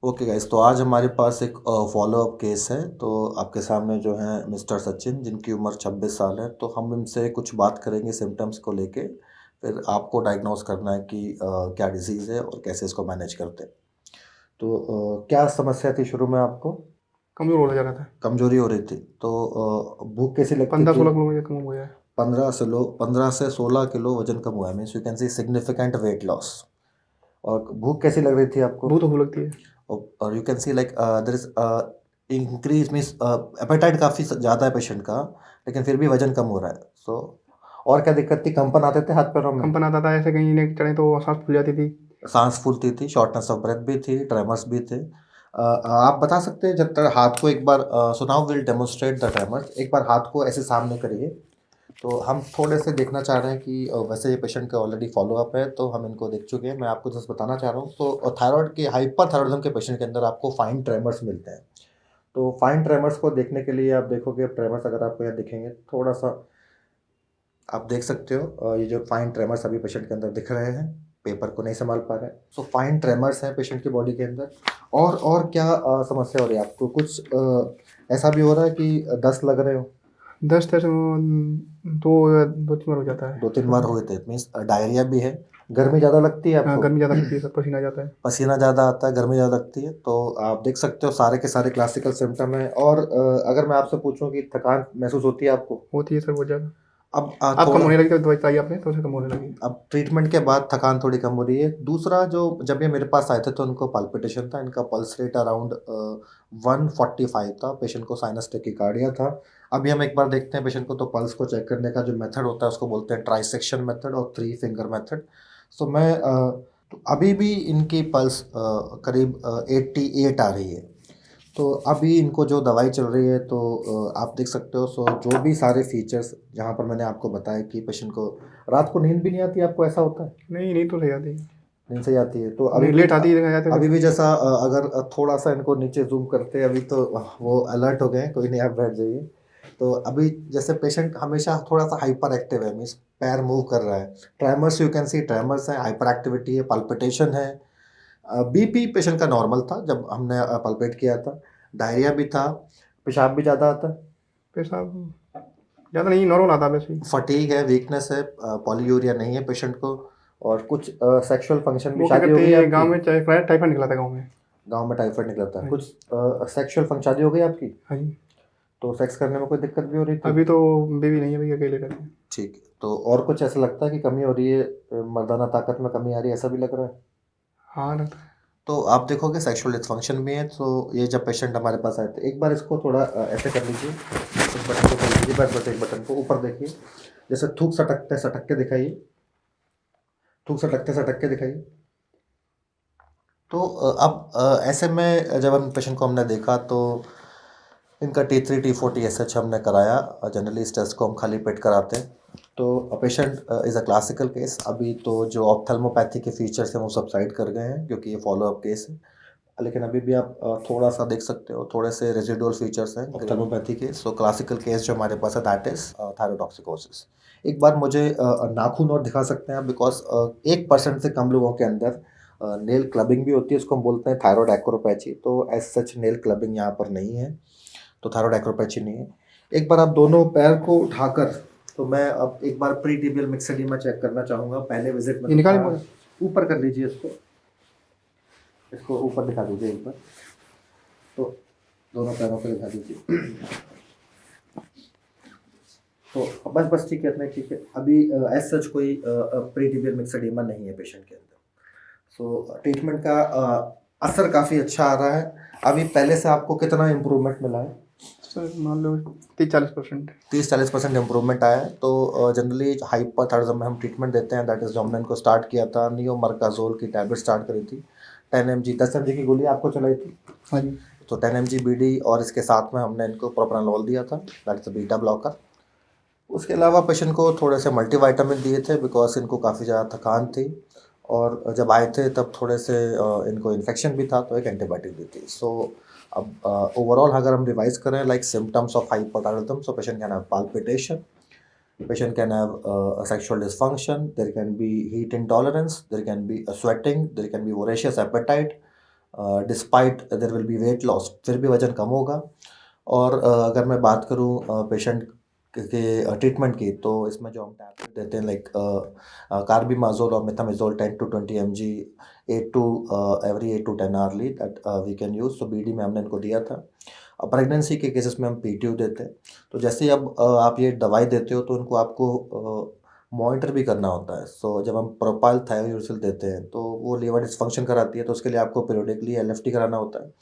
Okay guys, तो आज हमारे पास एक फॉलो अप केस है। तो आपके सामने जो है मिस्टर सचिन, जिनकी उम्र 26 साल है। तो हम इनसे कुछ बात करेंगे सिम्टम्स को लेके। फिर आपको डायग्नोस करना है कि क्या डिजीज़ है और कैसे इसको मैनेज करते हैं। तो क्या समस्या थी शुरू में आपको? कमज़ोर होता जा रहा था। कमजोरी हो रही थी। तो भूख कैसी लगती थी? 15-16 किलो मुझे कम हो गया है। 15 से 16 किलो वजन कम हुआ है, means you can C significant weight loss. और भूख कैसी लग रही थी आपको? भूख तो खूब लगती है। और you can see like there is increase means appetite काफ़ी ज़्यादा है पेशेंट का, लेकिन फिर भी वजन कम हो रहा है। सो और क्या दिक्कत थी? कंपन आते थे हाथ पैरों में? कंपन आता था, ऐसे कहीं लेके चढ़े तो सांस फूल जाती थी। सांस फूलती थी, शॉर्टनेस ऑफ ब्रेथ भी थी, ट्रेमर्स भी थे। आप बता सकते हैं, जब तक हाथ को एक बार so now will demonstrate the tremors. एक बार हाथ को ऐसे सामने करिए। तो हम थोड़े से देखना चाह रहे हैं कि वैसे ये पेशेंट का ऑलरेडी फॉलो अप है, तो हम इनको देख चुके हैं। मैं आपको जस्ट बताना चाह रहा हूँ। तो थायराइड के हाइपर थायराइडिज्म के पेशेंट के अंदर आपको फाइन ट्रेमर्स मिलते हैं। तो फाइन ट्रेमर्स को देखने के लिए आप देखोगे, ट्रेमर्स अगर आपको यहाँ दिखेंगे थोड़ा सा, आप देख सकते हो ये जो फाइन ट्रेमर्स अभी पेशेंट के अंदर दिख रहे हैं, पेपर को नहीं संभाल पा रहे हैं। सो फाइन ट्रेमर्स हैं पेशेंट की बॉडी के अंदर। और क्या समस्या हो रही है आपको? कुछ ऐसा भी हो रहा है कि दस्त लग रहे हो? 10 दो या 2-3 बार हो जाता है। दो तीन बार हुए थे, मीन्स डायरिया भी है। गर्मी ज़्यादा लगती है हाँ, आपको? गर्मी ज़्यादा लगती है, सर पसीना आ जाता है। पसीना ज़्यादा आता है, गर्मी ज़्यादा लगती है। तो आप देख सकते हो सारे के सारे क्लासिकल सिम्टम है। और अगर मैं आपसे पूछूं कि थकान महसूस होती है आपको? होती है सर बहुत ज़्यादा। अब अब कम थोड़ा, होने लगी, तो दवाई चाहिए आपने तो उसे कम होने लगी। अब ट्रीटमेंट के बाद थकान थोड़ी कम हो रही है। दूसरा, जो जब ये मेरे पास आए थे तो उनको पाल्पिटेशन था, इनका पल्स रेट अराउंड 145 था। पेशेंट को साइनस टेकिकार्डिया था। अभी हम एक बार देखते हैं पेशेंट को। तो पल्स को चेक करने का जो मेथड होता है उसको बोलते हैं ट्राइसेक्शन मेथड और थ्री फिंगर मेथड। सो मैं तो अभी भी इनकी पल्स करीब 88 आ रही है। तो अभी इनको जो दवाई चल रही है, तो आप देख सकते हो। सो जो भी सारे फीचर्स जहाँ पर मैंने आपको बताया कि पेशेंट को रात को नींद भी नहीं आती, आपको ऐसा होता है? नहीं, नहीं तो सही आती है। नींद सही आती है। तो अभी नहीं, भी लेट आती है, आ जाते अभी थे। भी जैसा अगर थोड़ा सा इनको नीचे जूम करते हैं अभी, तो वो अलर्ट हो गए हैं। कोई नहीं, आप बैठ जाइए। तो अभी जैसे पेशेंट हमेशा थोड़ा सा हाइपर एक्टिव है, मीन्स पैर मूव कर रहा है। ट्रैमर्स, यू कैन सी ट्रैमर्स है, हाइपर एक्टिविटी है, पल्पिटेशन है। बीपी पेशेंट का नॉर्मल था जब हमने पल्पेट किया था। डायरिया भी था। पेशाब भी ज़्यादा आता है। पेशाब ज़्यादा नहीं, नॉर्मल आता है वैसे ही। फटीग है, वीकनेस है, पॉलीयूरिया नहीं है पेशेंट को। और कुछ सेक्सुअल फंक्शन भी, वो क्या शादी हो कहते गई हैं, आपकी? गाँव में टाइफाइड निकला था गाँव में। गांव में टाइफाइड निकला था हाँ कुछ? जी। सेक्सुअल फंक्शन, शादी हो गई आपकी? हाँ जी। तो सेक्स करने में कोई दिक्कत भी हो रही थी? अभी तो बेबी नहीं है, अभी अकेले रहते हैं। ठीक है। तो और कुछ ऐसा लगता है कि कमी हो रही है, मर्दाना ताकत में कमी आ रही है, ऐसा भी लग रहा है? हाँ, लगता है। तो आप देखोगे सेक्सुअल डिस्फंक्शन भी है। तो ये जब पेशेंट हमारे पास आए थे, एक बार इसको थोड़ा ऐसे कर लीजिए, इस बटन को कर लीजिए, बस बस एक बटन को ऊपर देखिए। जैसे थूक सटकते सटक के दिखाइए, थूक सटकते सटक के दिखाइए। तो अब ऐसे में जब हम पेशेंट को हमने देखा, तो इनका T3 T4 TSH हमने कराया। जनरली इस टेस्ट को हम खाली पेट कराते हैं। तो patient is a classical case. अभी तो जो ऑप्थेल्मोपैथी के फीचर्स हैं वो सबसाइड कर गए हैं, क्योंकि ये फॉलो अप केस है। लेकिन अभी भी आप थोड़ा सा देख सकते हो, थोड़े से रेजिडुअल फीचर्स हैं ऑप्थेल्मोपैथी के। सो क्लासिकल केस जो हमारे पास है, दैट इज थायरोटॉक्सिकोसिस। एक बार मुझे नाखून और दिखा सकते हैं आप? बिकॉज 1% से कम लोगों के अंदर नेल क्लबिंग भी होती है, उसको हम बोलते हैं थायरॉयड एक्रोपैची। तो एज सच नेल क्लबिंग यहाँ पर नहीं है, तो थायरॉयड एक्रोपैची नहीं है। एक बार आप दोनों पैर को उठाकर, तो मैं अब एक बार प्री टिबियल मिक्सेडिमा चेक करना चाहूँगा। पहले विजिट में ये तो निकाली था। मुझे। ऊपर कर लीजिए इसको, इसको ऊपर दिखा दीजिए एक बार। तो दोनों पैरों को दिखा दीजिए। तो बस बस ठीक है, इतना ठीक है। अभी एज सच कोई प्री टिबियल मिक्सेडिमा नहीं है पेशेंट के अंदर। सो ट्रीटमेंट का असर काफ़ी अच्छा आ रहा है। अभी पहले से आपको कितना इम्प्रूवमेंट मिला है? सर मान लो 30-40%। 30-40% इम्प्रूवमेंट आया है। तो जनरली हाइपरथायरॉइडिज्म में हम ट्रीटमेंट देते हैं, दैट इज जो हमने इनको स्टार्ट किया था, नियोमर्काजोल की टैबलेट स्टार्ट करी थी। 10 mg 10 mg की गोली आपको चलाई थी। हाँ जी। तो 10 mg बीडी, और इसके साथ में हमने इनको प्रोप्रानोल दिया था, दैट इज बीटा ब्लॉकर। उसके अलावा पेशेंट को थोड़े से मल्टीविटामिन दिए थे, बिकॉज इनको काफ़ी ज़्यादा थकान थी। और जब आए थे तब थोड़े से इनको इन्फेक्शन भी था, तो एक एंटीबायोटिक दी थी। सो अब ओवरऑल अगर हम रिवाइज करें, like symptoms of hypothyroidism, so patient can have palpitation, patient can have a sexual dysfunction, there can be heat intolerance, there can be a sweating, there can be voracious appetite, despite there will be weight loss, फिर भी वज़न कम होगा। और अगर मैं बात करूँ patient के ट्रीटमेंट की, तो इसमें जो हम टैबलेट देते हैं लाइक कार्बिमाज़ोल और methimazole 10 to 20 mg 8 to every 8 to 10 hourly that we can use. So BD में हमने इनको दिया था। प्रेगनेंसी के केसेस में हम पीटीयू देते हैं। तो जैसे ही अब आप ये दवाई देते हो तो इनको आपको मॉनिटर भी करना होता है। सो जब हम प्रोपाइल थायोउरिसिल देते हैं तो वो लीवर डिस्फंक्शन कराती है, तो उसके लिए आपको पीरियडिकली एलएफटी कराना होता है।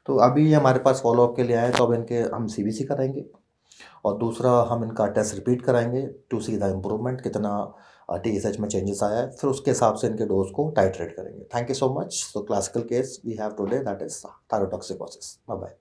तो अभी ये हमारे पास फ़ॉलो-अप के लिए आए हैं, तो अब इनके हम सीबीसी कराएँगे और दूसरा हम इनका टेस्ट रिपीट कराएँगे टू सी द इम्प्रूवमेंट, कितना टीएसएच में चेंजेस आया है। फिर उसके हिसाब से इनके डोज़ को टाइट्रेट करेंगे। Thank you so much. So classical case we have today that is thyrotoxicosis. Bye bye.